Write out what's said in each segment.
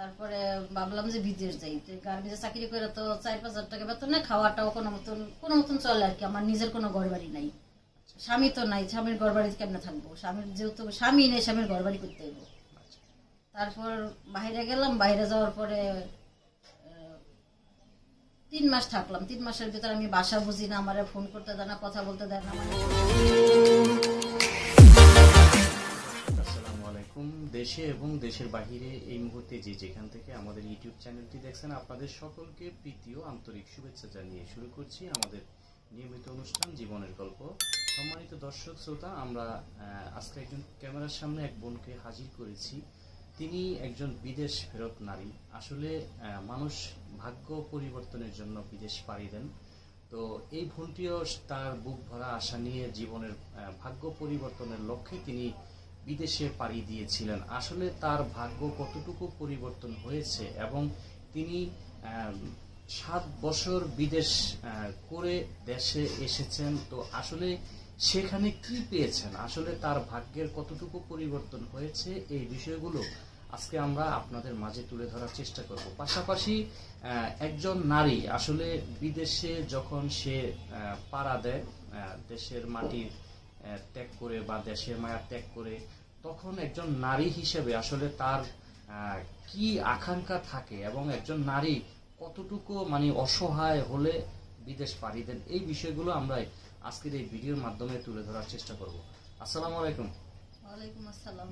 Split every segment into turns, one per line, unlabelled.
তারপরে ভাবলাম যে বিদেশ যাই, গার্মেন্টসে চাকরি করে তো 4-5 হাজার টাকা বেতন নেই, খাওয়াটাও কোনো মতন চলে আর কি। আমার নিজের কোনো ঘর বাড়ি নাই, স্বামী তো নাই, স্বামীর ঘর বাড়িতে কেমনে থাকবো, স্বামীর যেহেতু স্বামী নেই, স্বামীর ঘর বাড়ি করতে হইব। তারপর বাইরে গেলাম, বাইরে যাওয়ার পরে 3 মাস থাকলাম। 3 মাসের ভিতরে আমি বাসা বুঝি না, আমার ফোন করতে দেয় না, কথা বলতে দেয় না।
আসসালামু আলাইকুম। দেশে এবং দেশের বাহিরে এই মুহূর্তে যে যেখান থেকে আমাদের ইউটিউব চ্যানেলটি দেখছেন, আপনাদের সকলকে প্রীতি ও আন্তরিক শুভেচ্ছা জানিয়ে শুরু করছি আমাদের নিয়মিত অনুষ্ঠান জীবনের গল্প। সম্মানিত দর্শক শ্রোতা, আমরা আজকে একজন ক্যামেরার সামনে এক বোনকে হাজির করেছি। তিনি একজন বিদেশ ফেরত নারী। আসলে মানুষ ভাগ্য পরিবর্তনের জন্য বিদেশ পাড়ি দেন। তো এই বোনটিও তার বুক ভরা আশা নিয়ে জীবনের ভাগ্য পরিবর্তনের লক্ষ্যে তিনি বিদেশে পাড়ি দিয়েছিলেন। আসলে তার ভাগ্য কতটুকু পরিবর্তন হয়েছে এবং তিনি 7 বছর বিদেশ করে দেশে এসেছেন। তো আসলে সেখানে কি পেয়েছেন, আসলে তার ভাগ্যের কতটুকু পরিবর্তন হয়েছে, এই বিষয়গুলো আজকে আমরা আপনাদের মাঝে তুলে ধরার চেষ্টা করব। পাশাপাশি একজন নারী আসলে বিদেশে যখন সে পাড়া দেয়, দেশের মাটি ত্যাগ করে বা দেশের মায়া ত্যাগ করে, তখন একজন নারী হিসেবে আসলে তার কি আকাঙ্ক্ষা থাকে এবং একজন নারী কতটুকু অসহায় হলে বিদেশ পাড়ি দেন, এই বিষয়গুলো আমরা আজকের এই ভিডিওর মাধ্যমে তুলে ধরার চেষ্টা করব। আসসালামু আলাইকুম।
ওয়ালাইকুম আসসালাম।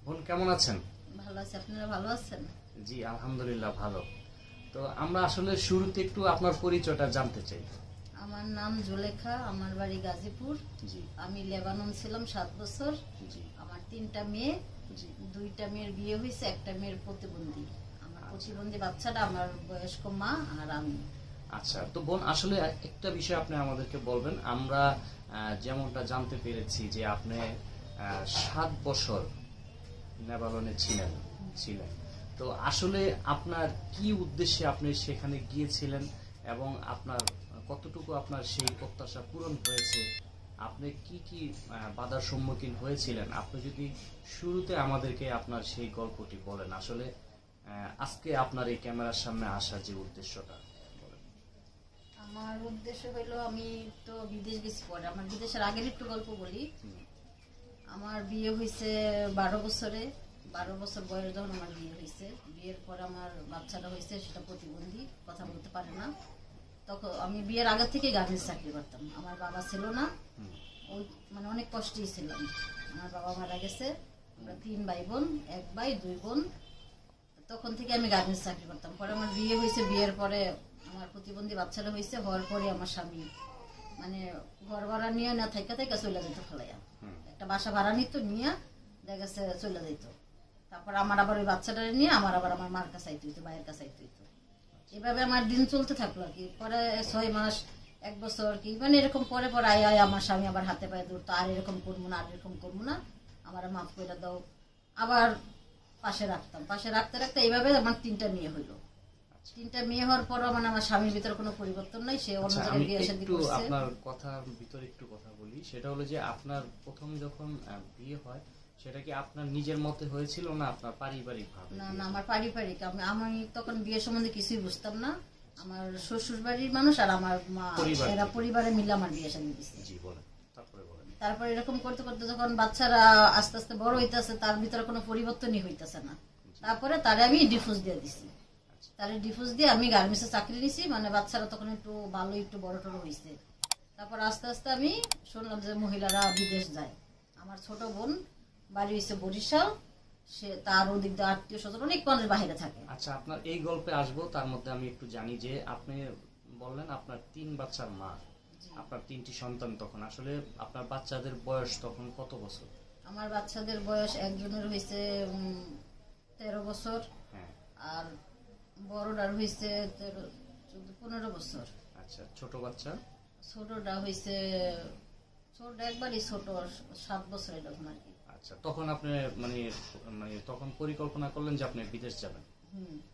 বোন, কেমন আছেন?
ভালো আছি, আপনারা ভালো আছেন?
জি আলহামদুলিল্লাহ ভালো। তো আমরা আসলে শুরুতে একটু আপনার পরিচয়টা জানতে চাই।
আমার নাম জুলেখা, আমার বাড়ি গাজীপুর।
জি।
আমি লেবানন ছিলাম 7 বছর।
জি।
আমার 3টা মেয়ে।
জি।
2টা মেয়ের বিয়ে হয়েছে, একটা মেয়ের প্রতিবন্ধী। আমার প্রতিবন্ধী বাচ্চাটা আমার বয়স্ক মা আর আমি।
আচ্ছা, তো বোন আসলে একটা বিষয় আপনি আমাদেরকে বলবেন। আমরা যেমনটা জানতে পেরেছি যে আপনি 7 বছর লেবাননে ছিলেন। তো আসলে আপনার কি উদ্দেশ্যে আপনি সেখানে গিয়েছিলেন এবং আপনার কতটুকু আপনার সেই প্রত্যাশা পূরণ হয়েছে, আপনি কি কি বাধার সম্মুখীন হয়েছিলেন, আপনি যদি শুরুতে আমাদেরকে আপনার সেই গল্পটি বলেন। আসলে আজকে আপনার এই ক্যামেরার সামনে আসার যে উদ্দেশ্যটা বলেন।
আমার উদ্দেশ্য হলো, আমি তো বিদেশ গেছি পরে, আমার বিদেশের আগের একটু গল্প বলি। আমার বিয়ে হয়েছে 12 বছরে। 12 বছর বয়স যখন আমার বিয়ে হয়েছে, বিয়ের পর আমার বাচ্চাটা হয়েছে, সেটা প্রতিবন্ধী, কথা বলতে পারে না। তখন আমি বিয়ের আগে থেকে গার্মেন্টস চাকরি করতাম। আমার বাবা ছিল না, ওই অনেক কষ্টেই ছিলাম। আমার বাবা মারা গেছে, আমরা 3 ভাই বোন, 1 ভাই 2 বোন। তখন থেকে আমি গার্মেন্টস চাকরি করতাম। পরে আমার বিয়ে হয়েছে, বিয়ের পরে আমার প্রতিবন্ধী বাচ্চাটা হয়েছে, হওয়ার পরে আমার স্বামী ঘর ভাড়া নিয়ে না থাইকা চলে যেত ফেলাইয়া। একটা বাসা ভাড়া নিত, নিয়ে দেখা গেছে চলে যেত। তারপর আমার আবার ওই বাচ্চাটা নিয়ে আমার মার কাছে আইতে হইতো, ভাইয়ের কাছে আইতে হইতো। এভাবে আমার দিন চলতে থাকলো আর কি। পরে 6 মাস 1 বছর কি এরকম পরে আয় আমার স্বামী আবার হাতে পায়ে ধরতো, আর এরকম করবো না, আর এরকম করবো না, আমার মাফ করে দাও। আবার পাশে রাখতে রাখতে এইভাবে আমার 3টা মেয়ে হইলো। 3টা মেয়ে হওয়ার পর আমার স্বামীর ভিতরে কোনো পরিবর্তন নাই, সে অন্য জায়গায় বিয়ে শাদী করছে।
আপনার কথার ভিতরে একটু কথা বলি, সেটা হলো যে আপনার প্রথম যখন বিয়ে হয়, সেটা কি আপনার নিজের মতে হয়েছিল না আপনার পারিবারিক ভাবে?
না, আমার পারিবারিক। আমি তখন বিয়ে সম্বন্ধে কিছুই বুঝতাম না। আমার শ্বশুর বাড়ির মানুষ আর আমার মা, এরা পরিবারে মিলে আমার বিয়ে শাদী দিচ্ছে।
জি বলেন,
তারপর এরকম করতে করতে যখন বাচ্চারা আস্তে আস্তে বড় হইতেছে, তার ভিতরে কোনো পরিবর্তনই হইতেছে না। তারপরে তারে আমি ডিভোর্স দিয়ে দিছি। তারে ডিভোর্স দিয়ে আমি গার্মেন্টসে চাকরি নিছি। বাচ্চারা তখন একটু ভালো, একটু বড় টড় হয়েছে। তারপর আস্তে আস্তে আমি শুনলাম যে মহিলারা বিদেশ যায়। আমার ছোট বোন বাড়ি হয়েছে বরিশাল, সে তার ওদিক দিয়ে আত্মীয় স্বজন অনেক মানুষ বাইরে থাকে।
আচ্ছা, আপনার এই গল্পে আসবো, তার মধ্যে আমি একটু জানি যে আপনি বললেন আপনার 3 বাচ্চার মা, আপনার 3টি সন্তান। তখন আসলে আপনার বাচ্চাদের বয়স তখন কত বছর?
আমার বাচ্চাদের বয়স একজনের হয়েছে 13 বছর, আর বড়টার হয়েছে 15 বছর।
আচ্ছা, ছোট বাচ্চা?
ছোটটা হয়েছে একবারই ছোট, 7 বছর এরকম আর কি।
আচ্ছা, তখন আপনি তখন পরিকল্পনা করলেন যে আপনি বিদেশ যাবেন।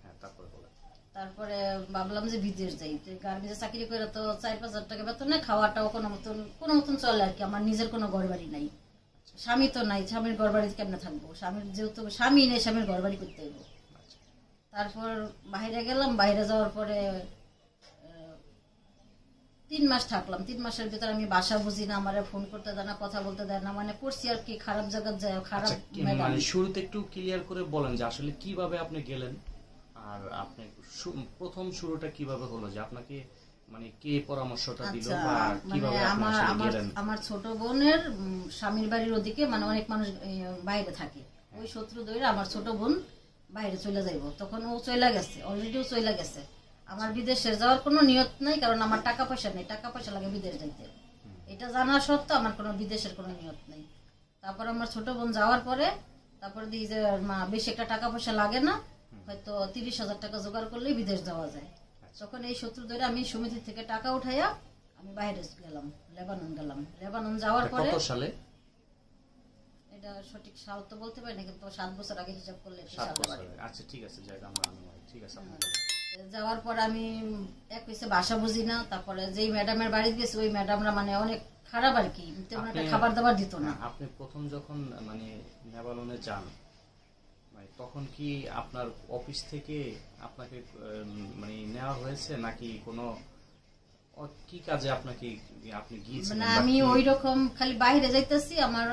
হ্যাঁ, তারপরে বলেন।
তারপরে ভাবলাম যে বিদেশ যাই, গার্মেন্টসে চাকরি করে তো 4-5 হাজার টাকা বেতন নেই, খাওয়াটাও কোনো মতন চলে আর কি। আমার নিজের কোনো ঘর বাড়ি নাই, স্বামী তো নাই, স্বামীর ঘর বাড়িতে কেমনে থাকবো, স্বামীর যেহেতু স্বামী নেই, স্বামীর ঘর বাড়ি করতে হইব। তারপর বাইরে গেলাম, বাইরে যাওয়ার পরে 3 মাস থাকলাম। 3 মাসের ভিতরে আমি বাসা বুঝি না, আমার ফোন করতে দেয় না, কথা বলতে দেয় না, মানে করছি আর কি খারাপ জায়গায় যায়, খারাপ ম্যাডাম।
মানে শুরুতে একটু ক্লিয়ার করে বলেন যে আসলে কিভাবে আপনি গেলেন, আর আপনি প্রথম শুরুটা কিভাবে হলো, যে আপনাকে মানে কে পরামর্শটা দিল
আচ্ছা,
বা
মানে
কিভাবে আপনি আসলে গেলেন?
আমার ছোট বোনের স্বামীর বাড়ির ওদিকে মানে অনেক মানুষ বাইরে থাকে, ওই শত্রু দইরা আমার ছোট বোন বাইরে চলে যাইব, তখন ও চলে গেছে, অলরেডি ও চলে গেছে। আমার বিদেশে যাওয়ার কোনো নিয়ত নাই, কারণ আমার টাকা পয়সা নেই, টাকা পয়সা লাগে বিদেশ যাইতে, এটা জানা সত্ত্বেও আমার কোনো বিদেশের কোনো নিয়ত নেই। তারপর আমার ছোট বোন যাওয়ার পরে তারপরে দেখি যে মা বেশি একটা টাকা পয়সা লাগে না, হয়তো 30,000 টাকা জোগাড় করলেই বিদেশ যাওয়া যায়। তখন এই শত্রু ধরে আমি সমিতি থেকে টাকা উঠাইয়া আমি বাইরে গেলাম, লেবানন গেলাম। লেবানন যাওয়ার পরে
কত সালে?
এটা সঠিক সাল তো বলতে পারি না, কিন্তু 7 বছর আগে হিসাব করলে
7 বছর আগে। আচ্ছা ঠিক আছে, জায়গা আমরা ঠিক আছে।
যাওয়ার পর আমি এক হইছে ভাষা বুঝি না, তারপরে যেই ম্যাডামের বাড়িতে গেছি ওই ম্যাডামরা মানে অনেক খারাপ আর কি, তেমন একটা খাবার দাবার দিত না।
আপনি প্রথম যখন মানে লেবাননে যান, মানে তখন কি আপনার অফিস থেকে আপনাকে মানে নেওয়া হয়েছে নাকি কোনো কি কাজে আপনাকে আপনি গিয়েছিলেন?
মানে আমি ওই রকম খালি বাইরে যাইতেছি, আমার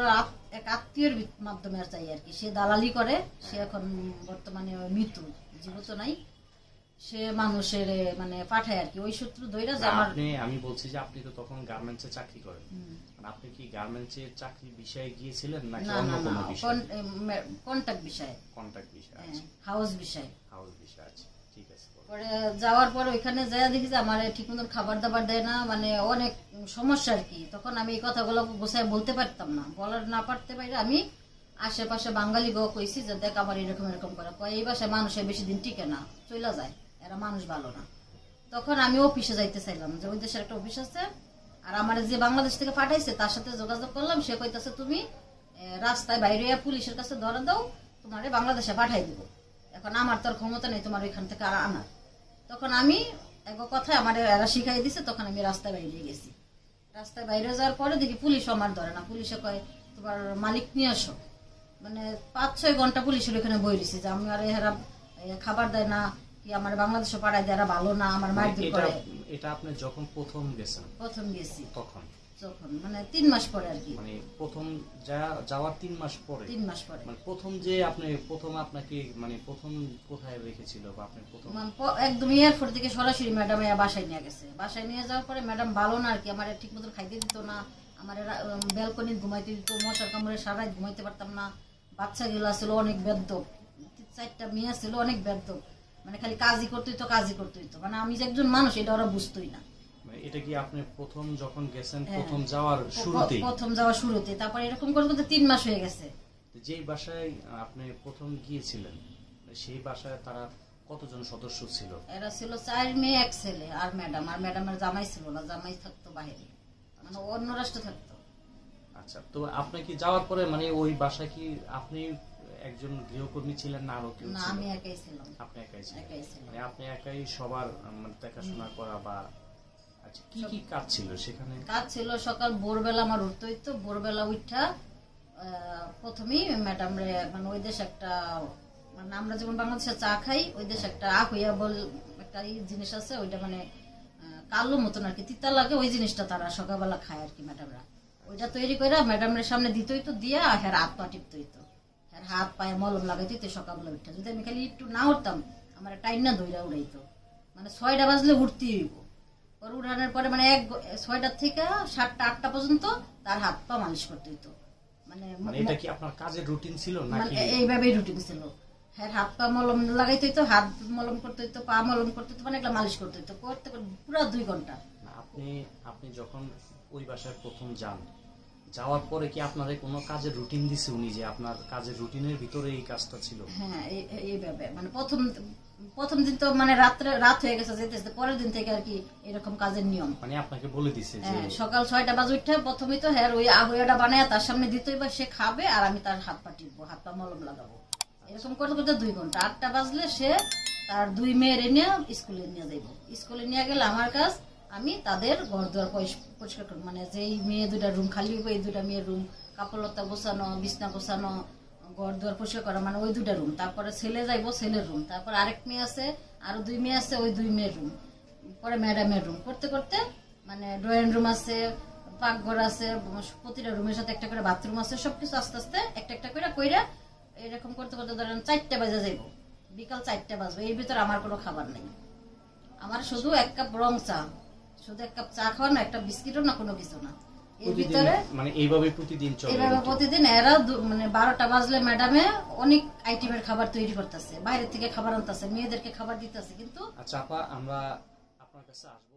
এক আত্মীয়ের মাধ্যমে আর চাই আর কি, সে দালালি করে, সে এখন বর্তমানে মৃত্যু, জীবিত নাই, সে মানুষের মানে পাঠায় আর কি, ওই সূত্র ধইরা যে আমার
আমি বলছি যে আপনি তো তখন গার্মেন্টসে চাকরি করেন, আপনি কি গার্মেন্টসের চাকরি বিষয়ে গিয়েছিলেন নাকি অন্য কোনো বিষয়?
কন্টাক্ট বিষয়।
কন্টাক্ট বিষয়, আচ্ছা।
হাউস বিষয়।
হাউস বিষয়, আচ্ছা ঠিক আছে।
পরে যাওয়ার পর ওইখানে যাইয়া দেখি যে আমার ঠিক মতন খাবার দাবার দেয় না, মানে অনেক সমস্যা আর কি। তখন আমি এই কথাগুলো গোছায় বলতে পারতাম না, বলার না পারতে পারি আমি আশেপাশে বাঙালি গো কইছি যে দেখ আমার এরকম এরকম করে, কয় এই বাসায় মানুষের বেশি দিন টিকে না, চলে যায়, এরা মানুষ ভালো না। তখন আমি অফিসে যাইতে চাইলাম, যে ওই দেশের একটা অফিস আছে, আর আমার যে বাংলাদেশ থেকে পাঠাইছে তার সাথে যোগাযোগ করলাম, সে কইতাছে তুমি রাস্তায় বাইরে পুলিশের কাছে ধরা দাও, তোমারে বাংলাদেশে পাঠাই দিব। এখন আমার তো আর ক্ষমতা নেই তোমার ওইখান থেকে আর আনার। তখন আমি এক কথায় আমার এরা শিখাই দিছে, তখন আমি রাস্তায় বাইরে গেছি। রাস্তায় বাইরে যাওয়ার পরে দেখি পুলিশ আমার ধরে না, পুলিশে কয় তোমার মালিক নিয়ে আসো। মানে 5-6 ঘন্টা পুলিশের ওখানে বই রয়েছে যে আমি আর এরা খাবার দেয় না, কি আমার বাংলাদেশে পাঠায় দেয়, এরা ভালো না, আমার মারধর করে।
এটা আপনি যখন প্রথম গেছেন?
প্রথম গেছি
তখন
যখন মানে 3 মাস পরে আর কি,
মানে প্রথম যাওয়ার 3 মাস পরে।
3 মাস পরে
মানে প্রথম যে আপনি আপনাকে মানে প্রথম কোথায় রেখেছিল বা আপনি প্রথম?
একদম এয়ারপোর্ট থেকে সরাসরি ম্যাডাম বাসায় নিয়ে গেছে। বাসায় নিয়ে যাওয়ার পরে ম্যাডাম ভালো না আর কি, আমার ঠিক মতো খাইতে দিত না, আমার ব্যালকনি ঘুমাইতে দিত, মশার কামড়ে সারাই ঘুমাইতে পারতাম না। বাচ্চা গুলা ছিল অনেক বেদ্যপ, 4টা মেয়ে ছিল অনেক বেদ্যপ, মানে খালি কাজই করতে হইতো, কাজই করতে হইতো, মানে আমি যে একজন মানুষ এটা ওরা বুঝতোই না।
এটা কি আপনি প্রথম যখন গেছেন প্রথম যাওয়ার শুরুতেই?
প্রথম যাওয়ার শুরুতে। তারপর এরকম করতে করতে 3 মাস হয়ে গেছে।
যেই বাসায় আপনি প্রথম গিয়েছিলেন সেই বাসায় তারা কতজন সদস্য ছিল?
এরা ছিল 4 মেয়ে 1 ছেলে আর ম্যাডাম, আর ম্যাডামের জামাই ছিল না, জামাই থাকতো বাইরে, মানে অন্য রাষ্ট্রে থাকতো।
আচ্ছা, তো আপনি কি যাওয়ার পরে মানে ওই বাসায় কি আপনি একজন গৃহকর্মী ছিলেন না আরো কেউ ছিল?
না, আমি একাই ছিলাম।
আপনি একাই ছিলেন?
একাই ছিলাম।
মানে আপনি একাই সবার মানে দেখাশোনা করা বা আচ্ছা কি কি কাজ ছিল সেখানে?
কাজ ছিল সকাল ভোরবেলা আমার উঠতে হইতো, ভোরবেলা উঠা প্রথমেই ম্যাডাম রে মানে ওই দেশ একটা মানে আমরা যেমন বাংলাদেশে চা খাই, ওই দেশ একটা আহুইয়া বল একটা জিনিস আছে, ওইটা মানে কালো মতন আর কি, তিতা লাগে, ওই জিনিসটা তারা সকালবেলা খায় আর কি ম্যাডামরা। ওইটা তৈরি করে ম্যাডামের সামনে দিতে হইতো, দিয়া হ্যাঁ হাত পা টিপতে হইতো, হ্যাঁ হাত পায়ে মলম লাগাইতে হইতো সকালবেলা উঠা। যদি আমি খালি একটু না উঠতাম আমার টাইম না ধইরা উড়াইতো, মানে 6টা বাজলে উঠতেই হইব। পরে উঠানোর পরে মানে 6টা থেকে 7টা 8টা পর্যন্ত তার হাত পা মালিশ করতে হইতো। মানে
এটা কি আপনার কাজের রুটিন ছিল নাকি?
এইভাবেই রুটিন ছিল। হ্যাঁ হাত পা মলম লাগাইতে হইতো, হাত মলম করতে হইতো, পা মলম করতে হইতো, মানে একটা মালিশ করতে হইতো, করতে পুরো 2 ঘন্টা।
আপনি যখন ওই বাসায় প্রথম যান, যাওয়ার পরে কি আপনাদের কোনো কাজের রুটিন দিছে উনি, যে আপনার কাজের রুটিনের ভিতরে এই কাজটা ছিল?
হ্যাঁ এইভাবে মানে প্রথম দিন তো মানে রাত হয়ে গেছে যেতে, পরের দিন থেকে আর কি এরকম কাজের নিয়ম
মানে আপনাকে বলে দিছে যে
সকাল 6টা বাজে উঠে প্রথমেই তো হ্যাঁ ওই আহুয়াটা বানায় তার সামনে দিতেই বা সে খাবে, আর আমি তার হাত পা টিপবো, হাত পা মলম লাগাবো, এরকম করতে করতে 2 ঘন্টা। 8টা বাজলে সে তার 2 মেয়ের নিয়ে স্কুলে নিয়ে যাইব। স্কুলে নিয়ে গেলে আমার কাজ আমি তাদের ঘর দুয়ার পরিষ্কার করবো, মানে যেই মেয়ে 2টা রুম খালি হইব এই 2টা মেয়ের রুম, কাপড় লতা গোছানো, বিছনা গোছানো, ঘর দুয়ার পরিষ্কার করা, মানে ওই 2টা রুম, তারপরে ছেলে যাইবো ছেলের রুম, তারপর আরেক মেয়ে আছে, আরো 2 মেয়ে আছে, ওই 2 মেয়ের রুম, পরে ম্যাডামের রুম করতে করতে মানে ড্রয়িং রুম আছে, পাকঘর আছে, প্রতিটা রুমের সাথে একটা করে বাথরুম আছে, সবকিছু আস্তে আস্তে একটা একটা করে কইরা এরকম করতে করতে ধরেন 4টা বাজে যাইবো, বিকাল 4টা বাজবে। এর ভিতরে আমার কোনো খাবার নেই, আমার শুধু 1 কাপ রং চা, শুধু 1 কাপ চা খাওয়া না, একটা বিস্কিটও না, কোনো কিছু না। এর ভিতরে
মানে এইভাবে প্রতিদিন চলে?
এইভাবে প্রতিদিন এরা মানে 12টা বাজলে ম্যাডামে অনেক আইটেমের খাবার তৈরি করতেছে, বাইরে থেকে খাবার আনতেছে, মেয়েদেরকে খাবার দিতেছে। কিন্তু
আচ্ছা আপা, আমরা আপনার কাছে আসবো।